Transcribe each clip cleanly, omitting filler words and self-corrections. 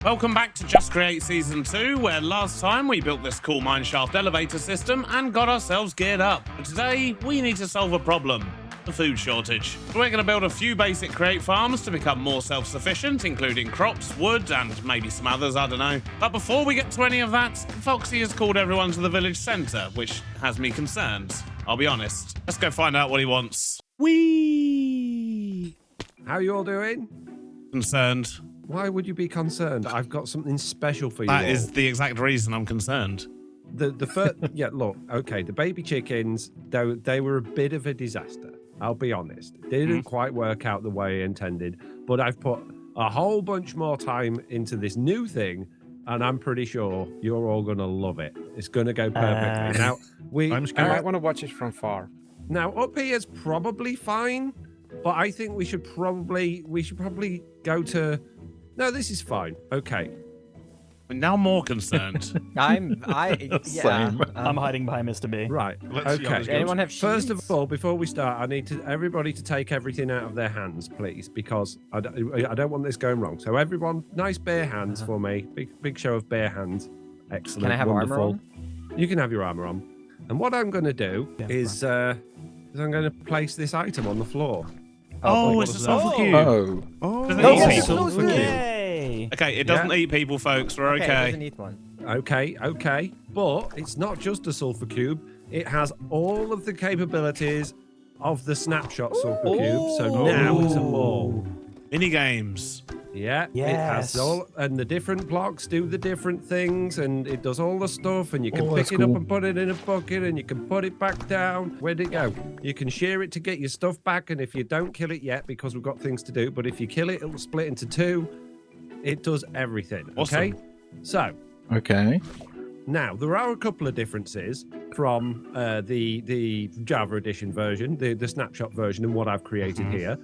Welcome back to Just Create Season 2, where last time we built this cool mineshaft elevator system and got ourselves geared up. But today, we need to solve a problem. The food shortage. We're going to build a few basic create farms to become more self-sufficient, including crops, wood, and maybe some others, I don't know. But before we get to any of that, Foxy has called everyone to the village centre, which has me concerned. I'll be honest. Let's go find out what he wants. Whee! How you all doing? Concerned. Why would you be concerned? I've got something special for you. That all. is the exact reason I'm concerned. The first. Yeah, look. Okay, the baby chickens. They were a bit of a disaster. I'll be honest. They didn't quite work out the way I intended. But I've put a whole bunch more time into this new thing, and I'm pretty sure you're all gonna love it. It's gonna go perfectly. Now I might want to watch it from far. Now up here is probably fine, but I think we should probably go to. No, this is fine. Okay. I'm now more concerned. I'm hiding behind Mr. B. Right. Let's see how this Okay. goes. Anyone have First sheets? of all, before we start, I need everybody to take everything out of their hands, please, because I don't want this going wrong. So everyone, nice bare hands for me. Big show of bare hands. Excellent. Can I have wonderful. armor on? You can have your armor on. And what I'm going to do is I'm going to place this item on the floor. Oh, it's a sulfur cube. Oh. Doesn't Oh, eat yes, people. sulfur cube. Yay! Okay, it doesn't eat people, folks. We're Okay, it okay. doesn't eat one. Okay. But it's not just a sulfur cube. It has all of the capabilities of the snapshot sulfur cube. So now it's a ball. Mini games. Yeah, it has Yes. all, and the different blocks do the different things, and it does all the stuff, and you can pick that's it up cool. and put it in a bucket, and you can put it back down. Where'd it go? You can shear it to get your stuff back, and if you don't kill it yet, because we've got things to do, but if you kill it, it'll split into two. It does everything, okay? Awesome. So, Okay. now, there are a couple of differences from the Java Edition version, the snapshot version, and what I've created here.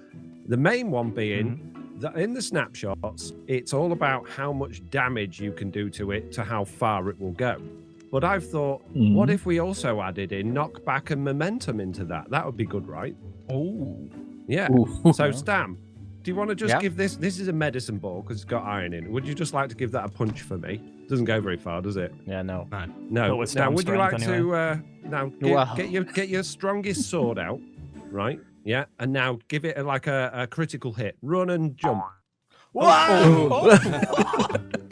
The main one being that in the snapshots, it's all about how much damage you can do to it to how far it will go. But I've thought, what if we also added in knockback and momentum into that? That would be good, right? Oh. Yeah. Ooh. So, Stam, do you want to just Yeah. give this? This is a medicine ball because it's got iron in it. Would you just like to give that a punch for me? Doesn't go very far, does it? Yeah, no. No. But with Now, Stam's would you like strength to now Wow. get your strongest sword out, right? Yeah, and now give it a critical hit. Run and jump. Try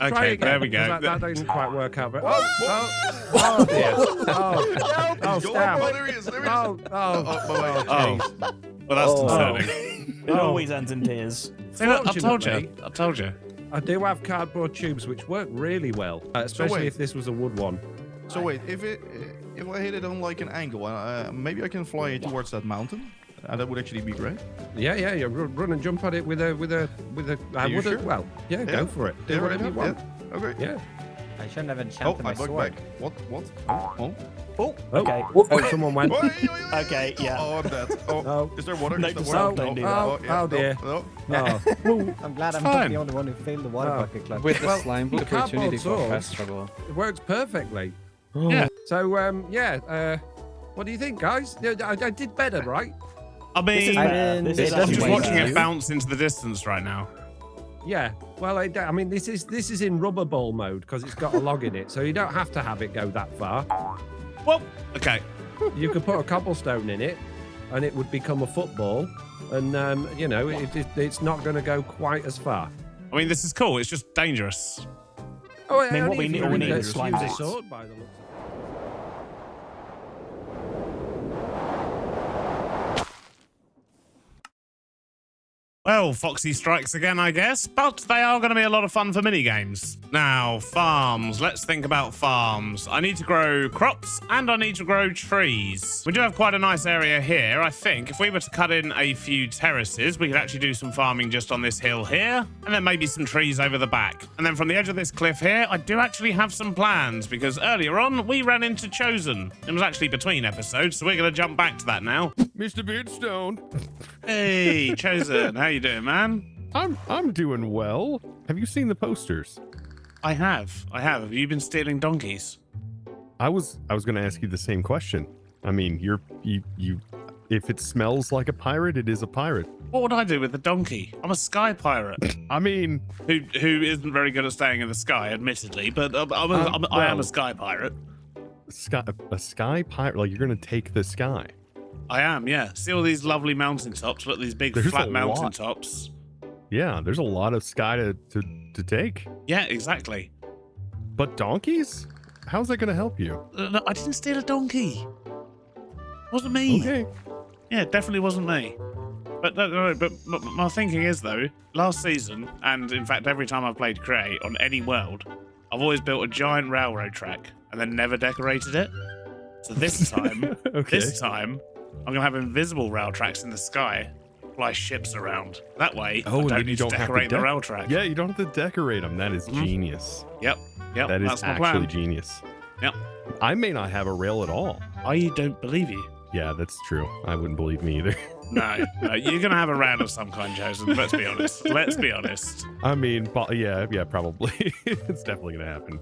Okay, again, there we go. 'cause That didn't quite work out. But oh dear. Oh, Stam. Oh, well, that's concerning. It always ends in tears. See, look, I told you. Fortunately- I told you. I do have cardboard tubes which work really well, especially wait. if this was a wood one. So wait, if I hit it on like an angle, maybe I can fly towards that mountain. That would actually be great. Yeah, you run and jump at it with a. I you would sure? Well, yeah, Yeah. go for it. Do Yeah, whatever you right, want. yeah. Okay. Yeah. I shouldn't have Oh, enchanted I my bug sword. back. What? Oh. Oh, Okay. oh, someone went. Okay, yeah. Oh, I'm dead. Oh, Oh. is there water? Note Is there to water? self, don't do that. yeah, Oh, dear. No. Oh. I'm glad I'm fine. not the only one who failed the water bucket clutch. With the Well, slime the book opportunity cardboard for sword- fast travel. It works perfectly. Yeah. So, what do you think, guys? I did better, right? I This is mean, bad. This is I'm actually just way watching bad. it bounce into the distance right now. Yeah. Well, I mean, this is in rubber ball mode because it's got a log in it, so you don't have to have it go that far. Well, okay. You could put a cobblestone in it, and it would become a football, and it's not going to go quite as far. I mean, this is cool. It's just dangerous. Oh, I mean, what we only if need- you all we need use is slime a bits. sword by the looks of it. Well, Foxy strikes again, I guess, but they are going to be a lot of fun for minigames. Now, farms. Let's think about farms. I need to grow crops and I need to grow trees. We do have quite a nice area here, I think. If we were to cut in a few terraces, we could actually do some farming just on this hill here, and then maybe some trees over the back. And then from the edge of this cliff here, I do actually have some plans, because earlier on, we ran into Chosen. It was actually between episodes, so we're going to jump back to that now. Mr. Beardstone, Hey, Chosen, how you doing, man? I'm doing well. Have you seen the posters? I have. Have you been stealing donkeys? I was going to ask you the same question. I mean, you if it smells like a pirate, it is a pirate. What would I do with the donkey? I'm a sky pirate. I mean, who isn't very good at staying in the sky, admittedly, but I am a sky pirate. a sky pirate, like you're gonna take the sky. I am, yeah. See all these lovely mountaintops? Look, these big There's flat a lot. mountaintops. Yeah, there's a lot of sky to take. Yeah, exactly. But donkeys? How's that gonna help you? No, I didn't steal a donkey. Wasn't me. Okay. Yeah, it definitely wasn't me. But my thinking is, though, last season, and in fact every time I've played Create on any world, I've always built a giant railroad track and then never decorated it. So this time, Okay. I'm going to have invisible rail tracks in the sky, fly ships around. That way, I and don't then need to decorate the rail track. Yeah, you don't have to decorate them. That is genius. Yep, That is that's my actually plan. genius. Yep. I may not have a rail at all. I don't believe you. Yeah, that's true. I wouldn't believe me either. No, you're going to have a round of some kind, Chosen. Let's be honest. Let's be honest. I mean, yeah, probably. It's definitely gonna happen.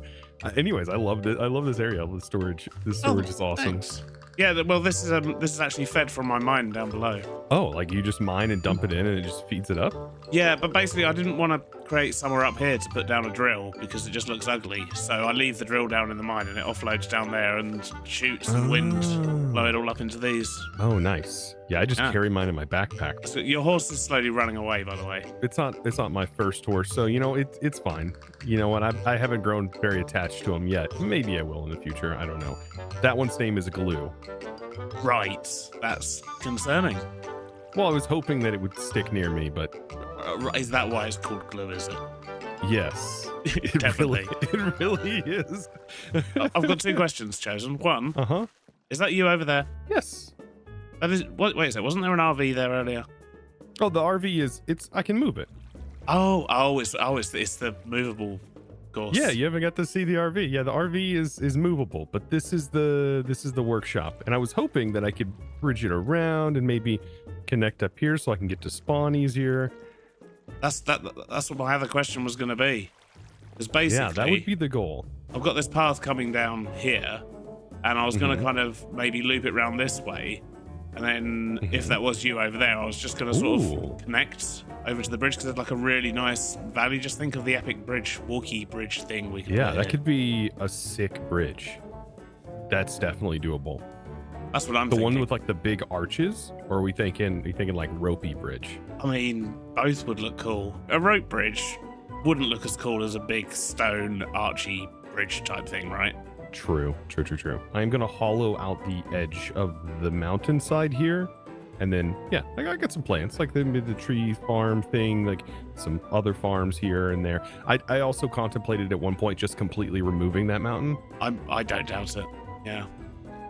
Anyways, I love it. I love this area. The storage. This storage is awesome. Thanks. Yeah, well, this is actually fed from my mine down below. Oh, like you just mine and dump it in, and it just feeds it up. Yeah, but basically, I didn't want to create somewhere up here to put down a drill because it just looks ugly. So I leave the drill down in the mine, and it offloads down there and shoots and wind blow it all up into these. Oh, nice. Yeah, I just carry mine in my backpack. So your horse is slowly running away, by the way. It's not my first horse, so you know it's fine. You know what? I haven't grown very attached to him yet. Maybe I will in the future. I don't know. That one's name is Glue. Right, that's concerning. Well, I was hoping that it would stick near me, but Is that why it's called Glue? Is it? yes, Definitely. it really is. I've got two questions, Chosen. One, Uh-huh. is that you over there? Yes. That is. Wait a sec. Wasn't there an RV there earlier? Oh, the RV is. I can move it. It's the movable course. Yeah, you haven't got to see the RV. Yeah, the RV is movable, but this is the workshop, and I was hoping that I could bridge it around and maybe connect up here so I can get to spawn easier. That's what my other question was going to be. Because basically, Yeah, that would be the goal. I've got this path coming down here, and I was going to kind of maybe loop it round this way, and then if that was you over there, I was just going to sort Ooh. of connect over to the bridge because there's like a really nice valley. Just think of the epic bridge, walkie bridge thing we could. Yeah, put that here. could be a sick bridge. That's definitely doable. That's what I'm The thinking. one with like the big arches, or are you thinking like ropey bridge? I mean, both would look cool. A rope bridge wouldn't look as cool as a big stone archy bridge type thing, right? True. I'm gonna hollow out the edge of the mountainside here, and then yeah, I got some plants like the tree farm thing, like some other farms here and there. I also contemplated at one point just completely removing that mountain. I don't doubt it. Yeah.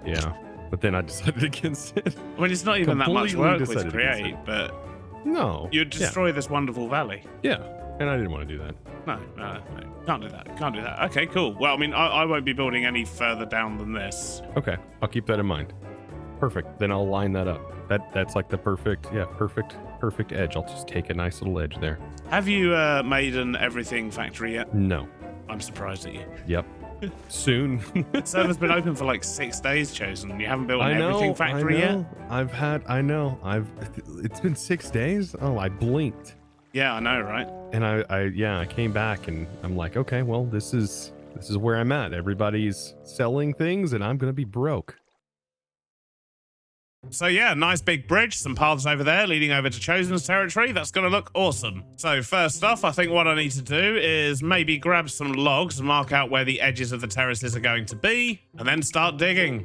Yeah, but then I decided against it. I mean, it's not even that much Completely work with decided against Create, it. but No, you'd destroy this wonderful valley. Yeah, and I didn't want to do that. No, can't do that. Okay, cool. Well, I mean, I won't be building any further down than this. Okay, I'll keep that in mind. Perfect. Then I'll line that up. That's like the perfect edge. I'll just take a nice little edge there. Have you made an everything factory yet? No. I'm surprised at you. Yep. Soon. Server's been open for like 6 days, Chosen. You haven't built an everything factory yet? It's been 6 days. Oh, I blinked. Yeah, I know, right? And I came back and I'm like, okay, well, this is where I'm at. Everybody's selling things and I'm going to be broke. So yeah, nice big bridge, some paths over there leading over to Chosen's territory. That's going to look awesome. So first off, I think what I need to do is maybe grab some logs and mark out where the edges of the terraces are going to be, and then start digging.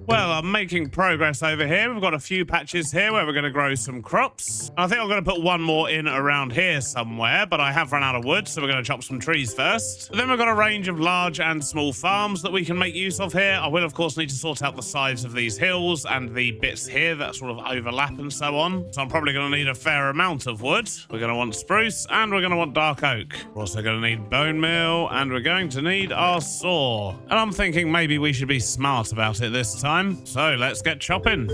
Well, I'm making progress over here. We've got a few patches here where we're going to grow some crops. I think I'm going to put one more in around here somewhere, but I have run out of wood, so we're going to chop some trees first. Then we've got a range of large and small farms that we can make use of here. I will, of course, need to sort out the sides of these hills and the bits here that sort of overlap and so on. So I'm probably going to need a fair amount of wood. We're going to want spruce and we're going to want dark oak. We're also going to need bone meal and we're going to need our saw. And I'm thinking maybe we should be smart about it this time. So let's get chopping.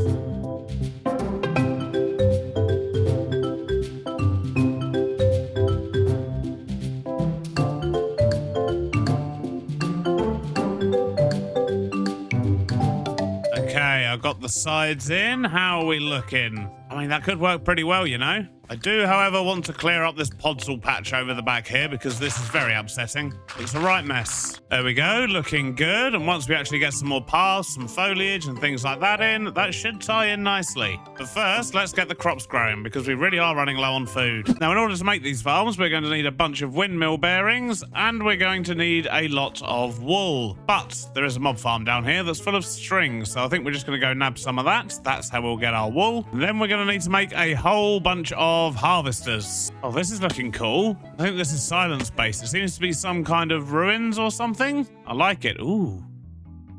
I've got the sides in. How are we looking? I mean, that could work pretty well, you know. I do, however, want to clear up this podzol patch over the back here because this is very upsetting. It's a right mess. There we go, looking good. And once we actually get some more paths, some foliage and things like that in, that should tie in nicely. But first, let's get the crops growing because we really are running low on food. Now, in order to make these farms, we're going to need a bunch of windmill bearings and we're going to need a lot of wool. But there is a mob farm down here that's full of string, so I think we're just going to go nab some of that. That's how we'll get our wool. And then we're going to need to make a whole bunch of harvesters. Oh, this is looking cool. I think this is silence based. It seems to be some kind of ruins or something. I like it. Ooh,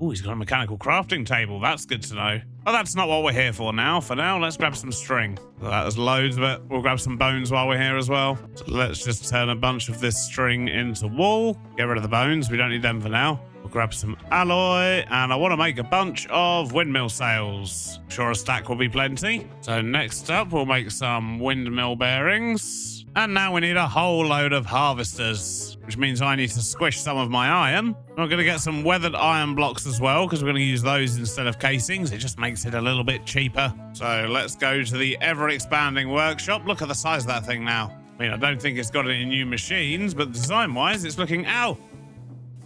he's got a mechanical crafting table. That's good to know. But that's not what we're here for now. For now, let's grab some string. There's loads of it. We'll grab some bones while we're here as well. So let's just turn a bunch of this string into wool. Get rid of the bones. We don't need them for now. We'll grab some alloy, and I want to make a bunch of windmill sails. I'm sure a stack will be plenty. So next up, we'll make some windmill bearings. And now we need a whole load of harvesters, which means I need to squish some of my iron. I'm going to get some weathered iron blocks as well, because we're going to use those instead of casings. It just makes it a little bit cheaper. So let's go to the ever-expanding workshop. Look at the size of that thing now. I mean, I don't think it's got any new machines, but design-wise, it's looking... Ow!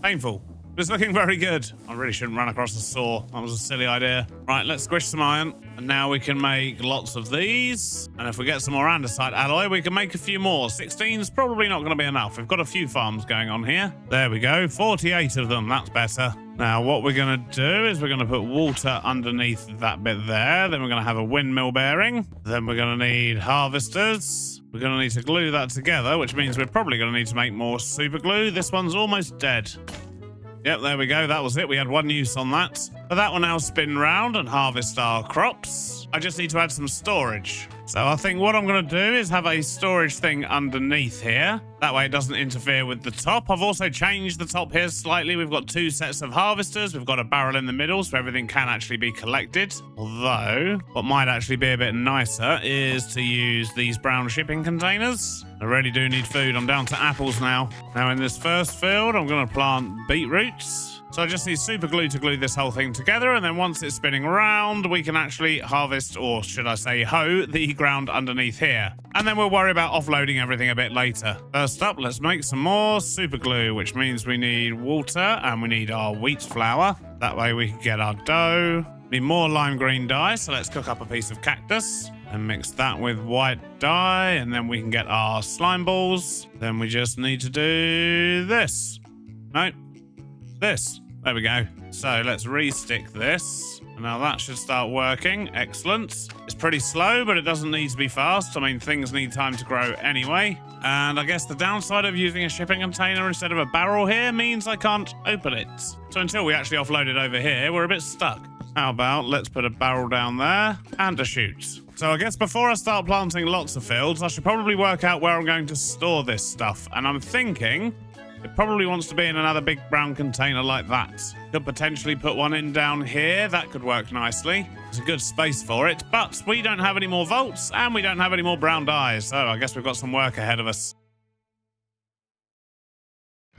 Painful. It's looking very good. I really shouldn't run across the saw. That was a silly idea. Right, let's squish some iron. And now we can make lots of these. And if we get some more andesite alloy, we can make a few more. 16 is probably not going to be enough. We've got a few farms going on here. There we go. 48 of them. That's better. Now, what we're going to do is we're going to put water underneath that bit there. Then we're going to have a windmill bearing. Then we're going to need harvesters. We're going to need to glue that together, which means we're probably going to need to make more super glue. This one's almost dead. Yep, there we go. That was it. We had one use on that. But that will now spin round and harvest our crops. I just need to add some storage. So I think what I'm going to do is have a storage thing underneath here. That way it doesn't interfere with the top. I've also changed the top here slightly. We've got two sets of harvesters. We've got a barrel in the middle, so everything can actually be collected. Although, what might actually be a bit nicer is to use these brown shipping containers. I really do need food. I'm down to apples now. Now in this first field, I'm going to plant beetroots. So I just need super glue to glue this whole thing together, and then once it's spinning around, we can actually harvest, or should I say hoe, the ground underneath here. And then we'll worry about offloading everything a bit later. First up, let's make some more super glue, which means we need water and we need our wheat flour. That way we can get our dough. Need more lime green dye, so let's cook up a piece of cactus and mix that with white dye, and then we can get our slime balls. Then we just need to do this. No. This. There we go. So let's re-stick this. And now that should start working. Excellent. It's pretty slow, but it doesn't need to be fast. I mean, things need time to grow anyway. And I guess the downside of using a shipping container instead of a barrel here means I can't open it. So until we actually offload it over here, we're a bit stuck. How about let's put a barrel down there and a chute. So I guess before I start planting lots of fields, I should probably work out where I'm going to store this stuff. And I'm thinking... it probably wants to be in another big brown container like that. Could potentially put one in down here. That could work nicely. There's a good space for it, but we don't have any more volts and we don't have any more brown dyes. So I guess we've got some work ahead of us.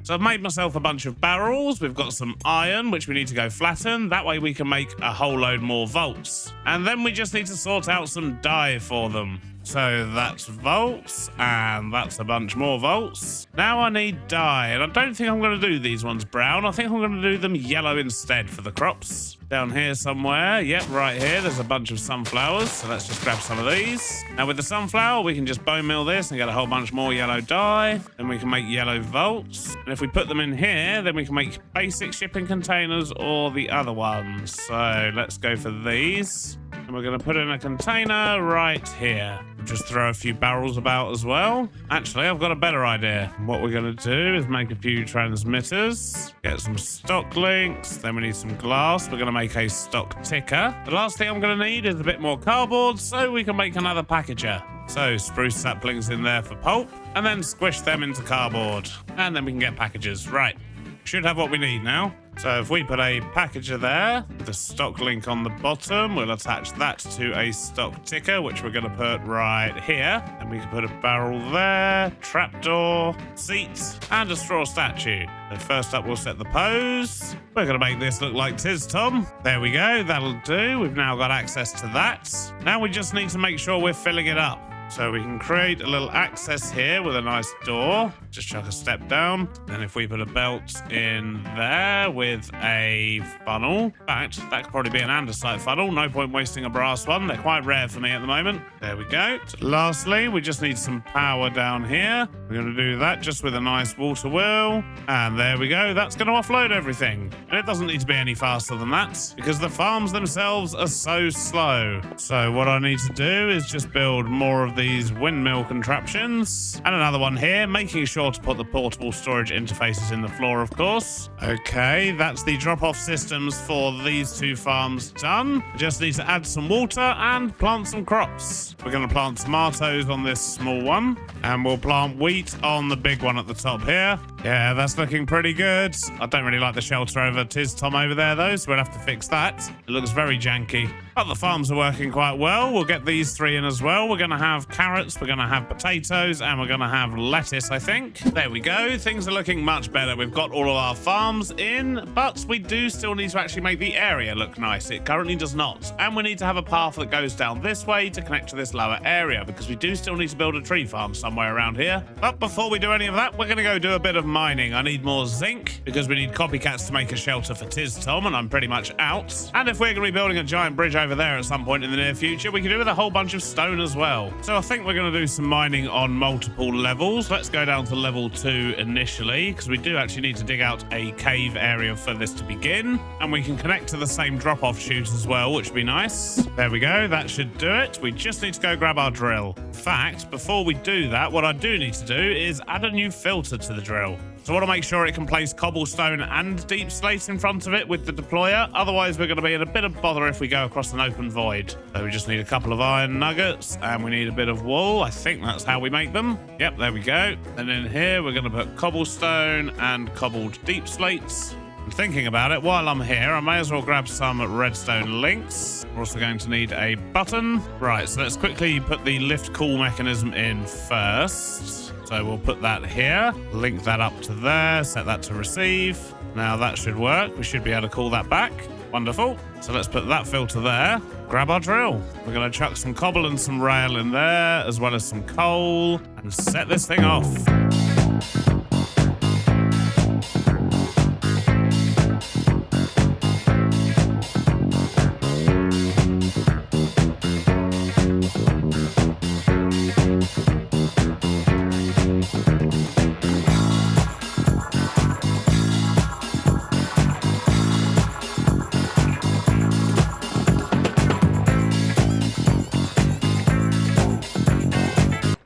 So I've made myself a bunch of barrels. We've got some iron, which we need to go flatten. That way we can make a whole load more volts. And then we just need to sort out some dye for them. So that's volts, and that's a bunch more volts. Now I need dye, and I don't think I'm going to do these ones brown. I think I'm going to do them yellow instead for the crops. Down here somewhere, yep, right here, there's a bunch of sunflowers, so let's just grab some of these. Now with the sunflower, we can just bone meal this and get a whole bunch more yellow dye. Then we can make yellow volts. And if we put them in here, then we can make basic shipping containers or the other ones. So let's go for these. And we're going to put in a container right here. Just throw a few barrels about as well. Actually, I've got a better idea. What we're going to do is make a few transmitters, get some stock links, then we need some glass. We're going to make a stock ticker. The last thing I'm going to need is a bit more cardboard so we can make another packager. So spruce saplings in there for pulp, and then squish them into cardboard. And then we can get packages. Right. Should have what we need now. So if we put a packager there, with the stock link on the bottom, we'll attach that to a stock ticker, which we're going to put right here. And we can put a barrel there, trapdoor, seats, and a straw statue. So first up, we'll set the pose. We're going to make this look like Tiz Tom. There we go. That'll do. We've now got access to that. Now we just need to make sure we're filling it up. So we can create a little access here with a nice door. Just chuck a step down. And if we put a belt in there with a funnel. In fact, that could probably be an andesite funnel. No point wasting a brass one. They're quite rare for me at the moment. There we go. So lastly, we just need some power down here. We're going to do that just with a nice water wheel. And there we go. That's going to offload everything. And it doesn't need to be any faster than that because the farms themselves are so slow. So what I need to do is just build more of these windmill contraptions and another one here, making sure to put the portable storage interfaces in the floor, of course. Okay, that's the drop-off systems for these two farms done. Just need to add some water and plant some crops. We're going to plant tomatoes on this small one, and we'll plant wheat on the big one at the top here. Yeah, that's looking pretty good. I don't really like the shelter over Tiz Tom over there, though, so we'll have to fix that. It looks very janky. But the farms are working quite well. We'll get these three in as well. We're going to have carrots, we're going to have potatoes, and we're going to have lettuce, I think. There we go. Things are looking much better. We've got all of our farms in, but we do still need to actually make the area look nice. It currently does not. And we need to have a path that goes down this way to connect to this lower area, because we do still need to build a tree farm somewhere around here. But before we do any of that, we're going to go do a bit of mining. I need more zinc, because we need copycats to make a shelter for Tiz Tom, and I'm pretty much out. And if we're going to be building a giant bridge over there at some point in the near future, we can do with a whole bunch of stone as well. So I think we're going to do some mining on multiple levels. Let's go down to level 2 initially, because we do actually need to dig out a cave area for this to begin. And we can connect to the same drop-off chute as well, which would be nice. There we go. That should do it. We just need to go grab our drill. In fact, before we do that, what I do need to do is add a new filter to the drill. So I want to make sure it can place cobblestone and deep slate in front of it with the deployer. Otherwise, we're going to be in a bit of bother if we go across an open void. So we just need a couple of iron nuggets and we need a bit of wool. I think that's how we make them. Yep, there we go. And in here, we're going to put cobblestone and cobbled deep slates. And thinking about it, while I'm here, I may as well grab some redstone links. We're also going to need a button. Right, so let's quickly put the lift cool mechanism in first. So we'll put that here, link that up to there, set that to receive. Now that should work. We should be able to call that back. Wonderful. So let's put that filter there. Grab our drill. We're going to chuck some cobble and some rail in there, as well as some coal, and set this thing off.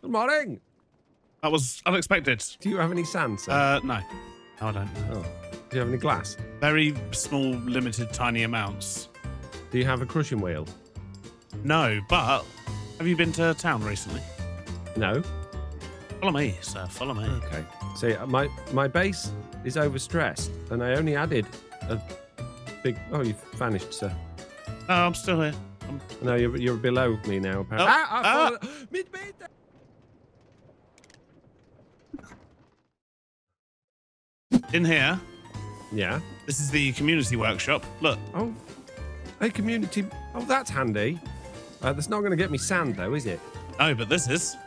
Morning. That was unexpected. Do you have any sand, sir? No. No, I don't. Oh. Do you have any glass? Very small, limited, tiny amounts. Do you have a crushing wheel? No, but have you been to town recently? No. Follow me, sir. Follow me. Okay. See, my base is overstressed, and I only added a big. Oh, you've vanished, sir. No, I'm still here. No, you're below me now. Apparently. Oh, In here, Yeah. this is the community workshop. Look. Oh, a community. Oh, that's handy. That's not going to get me sand, though, is it? No, but this is.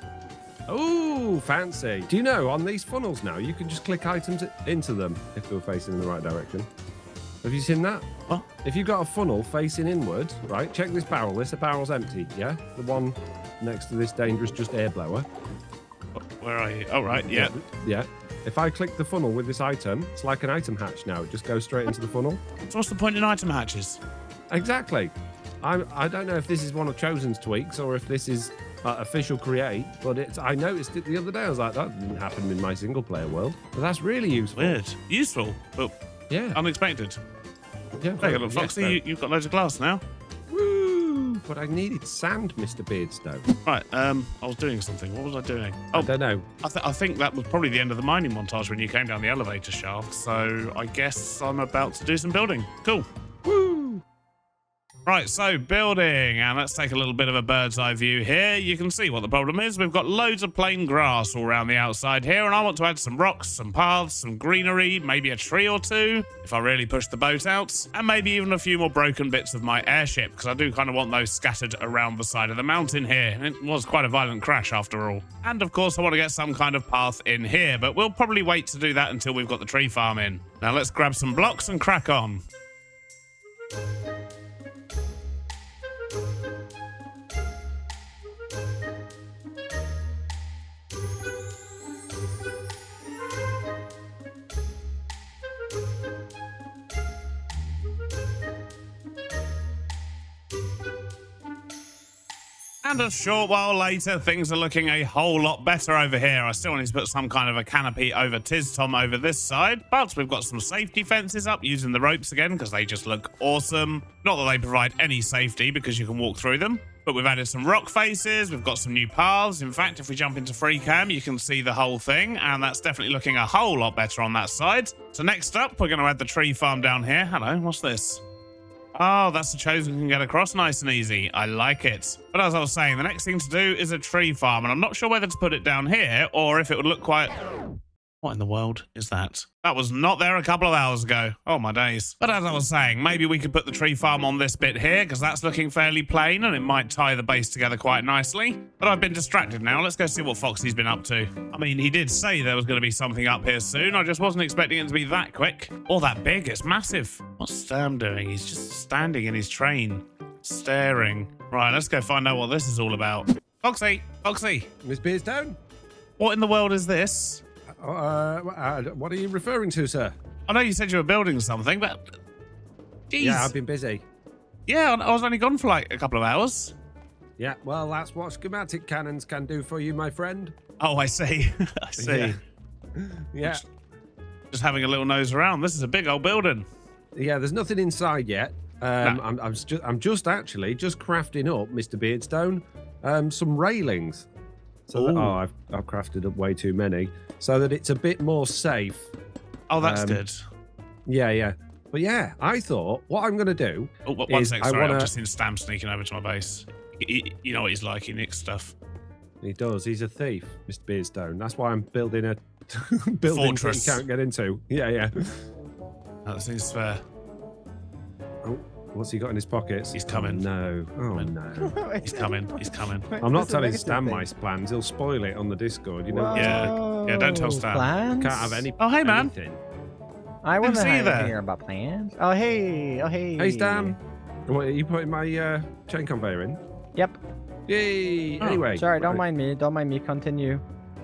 Oh, fancy. Do you know, on these funnels now, you can just click items into them if they're facing in the right direction. Have you seen that? What? If you've got a funnel facing inward, right, check this barrel. The barrel's empty, yeah? The one next to this dangerous just air blower. Where are you? Oh, right, yeah. Yeah. If I click the funnel with this item, it's like an item hatch now. It just goes straight into the funnel. So what's the point in item hatches? Exactly. I don't know if this is one of Chosen's tweaks or if this is official create, but I noticed it the other day. I was like, that didn't happen in my single player world. But that's really useful. Weird. Useful, but yeah, unexpected. Yeah. Hey, look, Foxy, you've got loads of glass now. Woo! but I needed sand, Mr. Beardstone. Right, I was doing something. What was I doing? I Oh, don't know. I think that was probably the end of the mining montage when you came down the elevator shaft. So I guess I'm about to do some building. Cool. Woo! Right, so building, and let's take a little bit of a bird's eye view here. You can see what the problem is. We've got loads of plain grass all around the outside here, and I want to add some rocks, some paths, some greenery, maybe a tree or two, if I really push the boat out, and maybe even a few more broken bits of my airship, because I do kind of want those scattered around the side of the mountain here. It was quite a violent crash after all. And of course, I want to get some kind of path in here, but we'll probably wait to do that until we've got the tree farm in. Now let's grab some blocks and crack on. And a short while later, things are looking a whole lot better over here. I still need to put some kind of a canopy over Tom over this side, but we've got some safety fences up using the ropes again because they just look awesome. Not that they provide any safety because you can walk through them, but we've added some rock faces. We've got some new paths. In fact, if we jump into free cam, you can see the whole thing, and that's definitely looking a whole lot better on that side. So next up, we're going to add the tree farm down here. Hello, what's this? Oh, that's the chosen can get across nice and easy. I like it. But as I was saying, the next thing to do is a tree farm, and I'm not sure whether to put it down here or if it would look quite... What in the world is that? That was not there a couple of hours ago. Oh, my days. But as I was saying, maybe we could put the tree farm on this bit here, because that's looking fairly plain, and it might tie the base together quite nicely. But I've been distracted now. Let's go see what Foxy's been up to. I mean, he did say there was going to be something up here soon. I just wasn't expecting it to be that quick. Or that big. It's massive. What's Stam doing? He's just standing in his train, staring. Right, let's go find out what this is all about. Foxy! Foxy! Miss Beardstone? What in the world is this? What are you referring to, sir? I know you said you were building something, but... Jeez. Yeah, I've been busy. Yeah, I was only gone for like a couple of hours. Yeah, well, that's what schematic cannons can do for you, my friend. Oh, I see. I see. Yeah. Just having a little nose around. This is a big old building. Yeah, there's nothing inside yet. No. I'm just crafting up, Mr. Beardstone, some railings. So that, I've crafted up way too many, so that it's a bit more safe. Oh, that's good. Yeah. But yeah, I thought what I'm going to do. Oh, one is sec, sorry. I've just seen Stam sneaking over to my base. You know what he's like. He nicks stuff. He does. He's a thief, Mr. Beardstone. That's why I'm building a building fortress that you can't get into. Yeah. That seems fair. Oh, what's he got in his pockets? He's coming. No. Oh no. He's coming. I'm not telling Stan my plans. He'll spoil it on the Discord. You know. Yeah. Don't tell Stan. Plans? Can't have any. Oh, hey, man. anything. I want Didn't see you to there. hear about plans. Oh, hey. Hey, Stan. What, are you putting my chain conveyor in? Yep. Yay! Oh, anyway. Sorry, don't right. mind me. Don't mind me. Continue.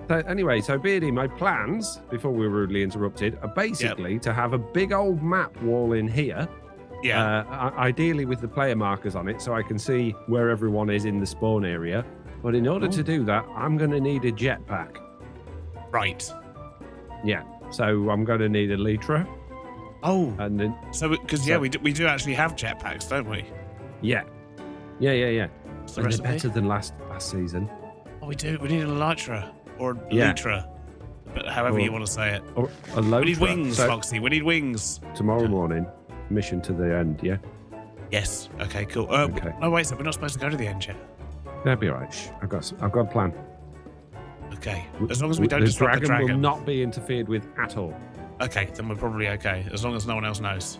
So Beardy, my plans, before we were rudely interrupted, are basically to have a big old map wall in here. Yeah. Ideally with the player markers on it, so I can see where everyone is in the spawn area. But in order to do that, I'm going to need a jetpack. Right. Yeah. So I'm going to need a Lytra. Oh. And then, So, because we do actually have jetpacks, don't we? yeah. What's the And they're recipe? better than last season. Oh, we do. We need a Elytra or Yeah. Lytra, but however you want to say it. Or a Lytra. We need wings, So, Foxy. We need wings. tomorrow morning, mission to the end, yeah? Yes. Okay. Cool. Okay. Oh wait, so we're not supposed to go to the end yet. That'll be all right. Shh, I've got a plan. Okay. As long as we don't the disrupt the dragon. will not be interfered with at all. Okay, then we're probably okay. As long as no one else knows.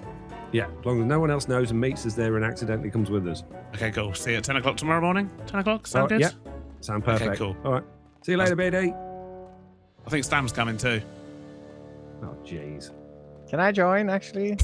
Yeah, as long as no one else knows and meets us there and accidentally comes with us. Okay, cool. See you at 10 o'clock tomorrow morning. 10 o'clock. Sound good? Yeah, sound perfect. Okay, cool. All right. See you later, BD. I think Stam's coming too. Oh, jeez. Can I join, actually?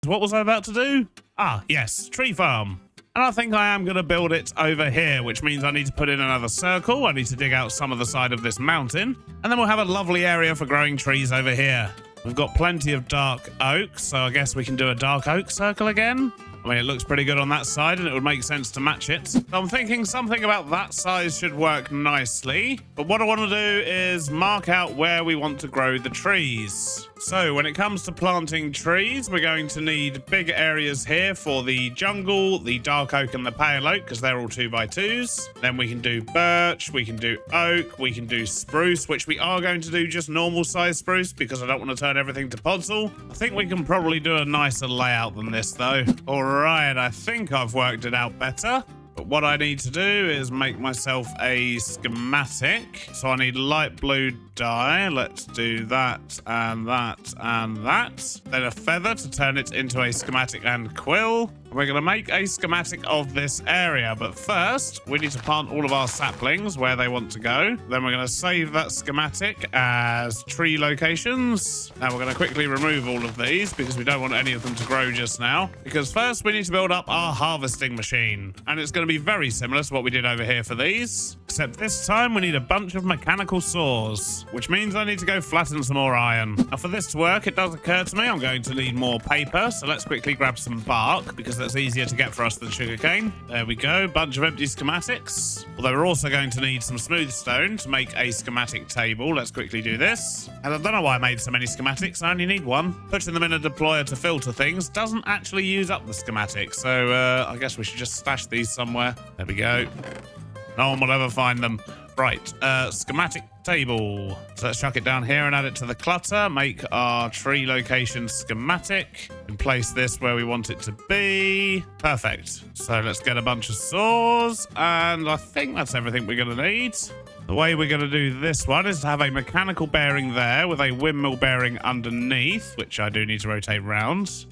What was I about to do? Ah, yes, tree farm. And I think I am going to build it over here, which means I need to put in another circle. I need to dig out some of the side of this mountain. And then we'll have a lovely area for growing trees over here. We've got plenty of dark oak, so I guess we can do a dark oak circle again. I I mean, it looks pretty good on that side, and it would make sense to match it. So I'm thinking something about that size should work nicely. But what I want to do is mark out where we want to grow the trees. So when it comes to planting trees, we're going to need big areas here for the jungle, the dark oak, and the pale oak, because they're all 2x2s. Then we can do birch, we can do oak, we can do spruce, which we are going to do just normal size spruce because I don't want to turn everything to podzol. I think we can probably do a nicer layout than this though. All right, I think I've worked it out better. But what I need to do is make myself a schematic. So I need light blue dye. Let's do that and that and that. Then a feather to turn it into a schematic and quill. We're going to make a schematic of this area, but first we need to plant all of our saplings where they want to go. Then we're going to save that schematic as tree locations. Now we're going to quickly remove all of these because we don't want any of them to grow just now. Because first we need to build up our harvesting machine, and it's going to be very similar to what we did over here for these, except this time we need a bunch of mechanical saws, which means I need to go flatten some more iron. Now for this to work, it does occur to me I'm going to need more paper, so let's quickly grab some bark because that's easier to get for us than sugarcane. There we go, bunch of empty schematics. Although we're also going to need some smooth stone to make a schematic table. Let's quickly do this. And I don't know why I made so many schematics, I only need one. Putting them in a deployer to filter things doesn't actually use up the schematic, so I guess we should just stash these somewhere. There we go. No one will ever find them. Right, schematic table. So let's chuck it down here and add it to the clutter. Make our tree location schematic and place this where we want it to be. Perfect. So let's get a bunch of saws, and I think that's everything we're going to need. The way we're going to do this one is to have a mechanical bearing there with a windmill bearing underneath, which I do need to rotate round.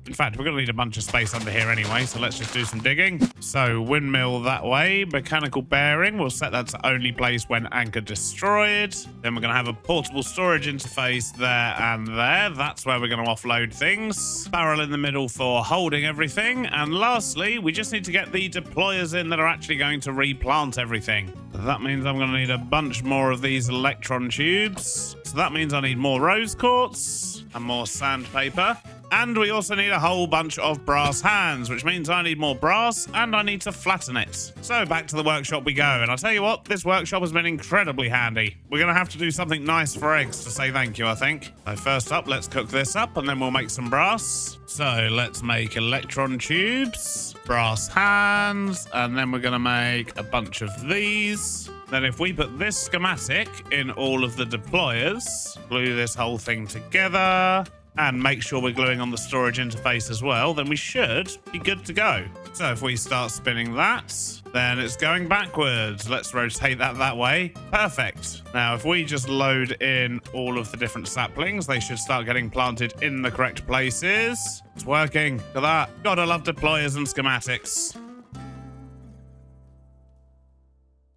In fact, we're going to need a bunch of space under here anyway, so let's just do some digging. So windmill that way, mechanical bearing, we'll set that to only place when anchor destroyed. Then we're going to have a portable storage interface there and there. That's where we're going to offload things. Barrel in the middle for holding everything. And lastly, we just need to get the deployers in that are actually going to replant everything. That means I'm going to need a bunch more of these electron tubes. So that means I need more rose quartz and more sandpaper. And we also need a whole bunch of brass hands, which means I need more brass and I need to flatten it. So back to the workshop we go. And I'll tell you what, this workshop has been incredibly handy. We're going to have to do something nice for eggs to say thank you, I think. So first up, let's cook this up and then we'll make some brass. So let's make electron tubes, brass hands, and then we're going to make a bunch of these. Then if we put this schematic in all of the deployers, glue this whole thing together, and make sure we're gluing on the storage interface as well, then we should be good to go. So if we start spinning that, then it's going backwards. Let's rotate that way. Perfect. Now, if we just load in all of the different saplings, they should start getting planted in the correct places. It's working. Look at that. Gotta love deployers and schematics.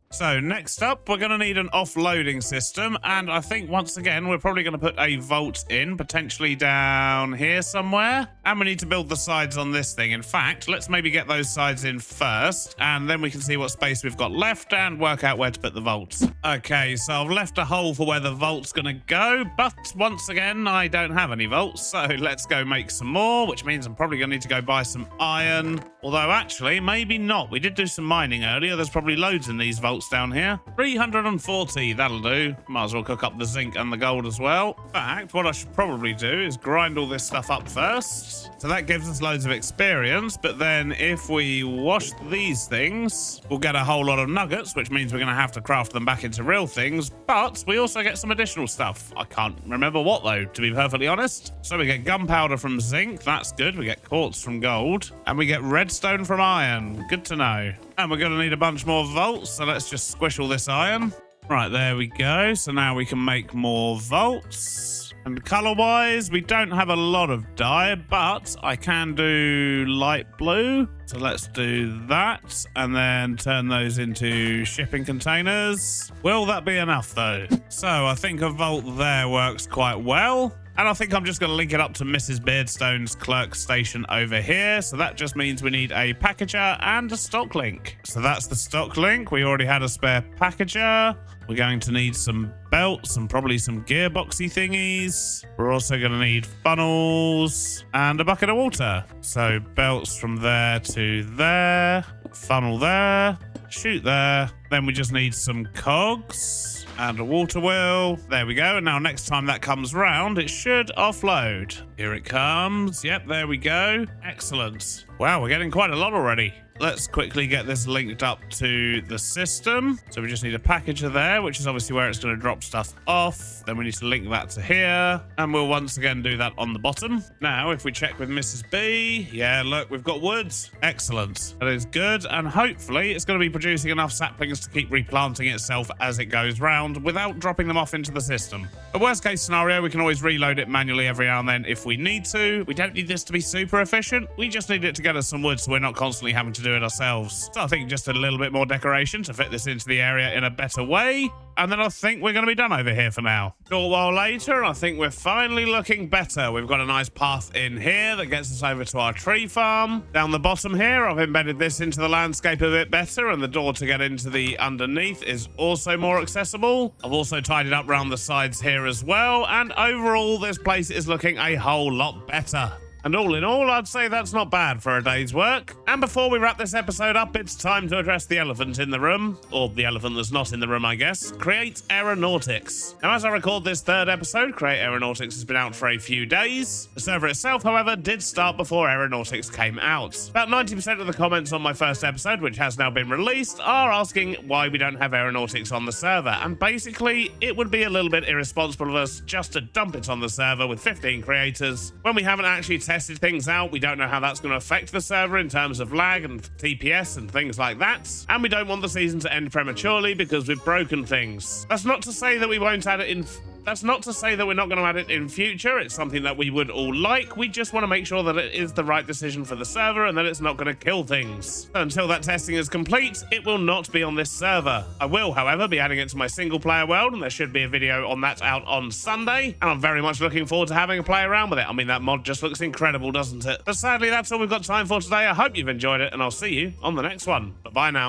So next up, we're going to need an offloading system, and I think once again we're probably going to put a vault in, potentially down here somewhere, and we need to build the sides on this thing. In fact, let's maybe get those sides in first, and then we can see what space we've got left and work out where to put the vaults. Okay, so I've left a hole for where the vault's going to go, but once again I don't have any vaults, so let's go make some more, which means I'm probably going to need to go buy some iron, although actually maybe not. We did do some mining earlier. There's probably loads in these vaults down here. 340, that'll do. Might as well cook up the zinc and the gold as well. In fact, what I should probably do is grind all this stuff up first. So that gives us loads of experience, but then if we wash these things, we'll get a whole lot of nuggets, which means we're going to have to craft them back into real things, but we also get some additional stuff. I can't remember what though, to be perfectly honest. So we get gunpowder from zinc, that's good. We get quartz from gold, and we get redstone from iron. Good to know. And we're going to need a bunch more vaults, so let's just squish all this iron. Right, there we go. So now we can make more vaults. And color-wise, we don't have a lot of dye, but I can do light blue. So let's do that, and then turn those into shipping containers. Will that be enough, though? So I think a vault there works quite well. And I think I'm just going to link it up to Mrs. Beardstone's clerk station over here. So that just means we need a packager and a stock link. So that's the stock link. We already had a spare packager. We're going to need some belts and probably some gearboxy thingies. We're also going to need funnels and a bucket of water. So belts from there to there, funnel there, chute there. Then we just need some cogs and a water wheel. There we go. And now next time that comes round, it should offload. Here it comes. Yep, there we go. Excellent. Wow, we're getting quite a lot already. Let's quickly get this linked up to the system. So we just need a packager there, which is obviously where it's going to drop stuff off. Then we need to link that to here. And we'll once again do that on the bottom. Now, if we check with Mrs. B, yeah, look, we've got wood. Excellent. That is good. And hopefully it's going to be producing enough saplings to keep replanting itself as it goes round without dropping them off into the system. A worst case scenario, we can always reload it manually every now and then if we need to. We don't need this to be super efficient. We just need it to get us some wood so we're not constantly having to do it ourselves. So I think just a little bit more decoration to fit this into the area in a better way. And then I think we're going to be done over here for now. A short while later, I think we're finally looking better. We've got a nice path in here that gets us over to our tree farm. Down the bottom here, I've embedded this into the landscape a bit better, and the door to get into the underneath is also more accessible. I've also tidied up around the sides here as well, and overall, this place is looking a whole lot better. And all in all, I'd say that's not bad for a day's work. And before we wrap this episode up, it's time to address the elephant in the room. Or the elephant that's not in the room, I guess. Create Aeronautics. Now, as I record this third episode, Create Aeronautics has been out for a few days. The server itself, however, did start before Aeronautics came out. About 90% of the comments on my first episode, which has now been released, are asking why we don't have Aeronautics on the server. And basically, it would be a little bit irresponsible of us just to dump it on the server with 15 creators when we haven't actually tested things out. We don't know how that's going to affect the server in terms of lag and TPS and things like that. And we don't want the season to end prematurely because we've broken things. That's not to say that we won't add it in. That's not to say that we're not going to add it in future. It's something that we would all like. We just want to make sure that it is the right decision for the server and that it's not going to kill things. So until that testing is complete, it will not be on this server. I will, however, be adding it to my single player world, and there should be a video on that out on Sunday. And I'm very much looking forward to having a play around with it. I mean, that mod just looks incredible, doesn't it? But sadly, that's all we've got time for today. I hope you've enjoyed it, and I'll see you on the next one. But bye now.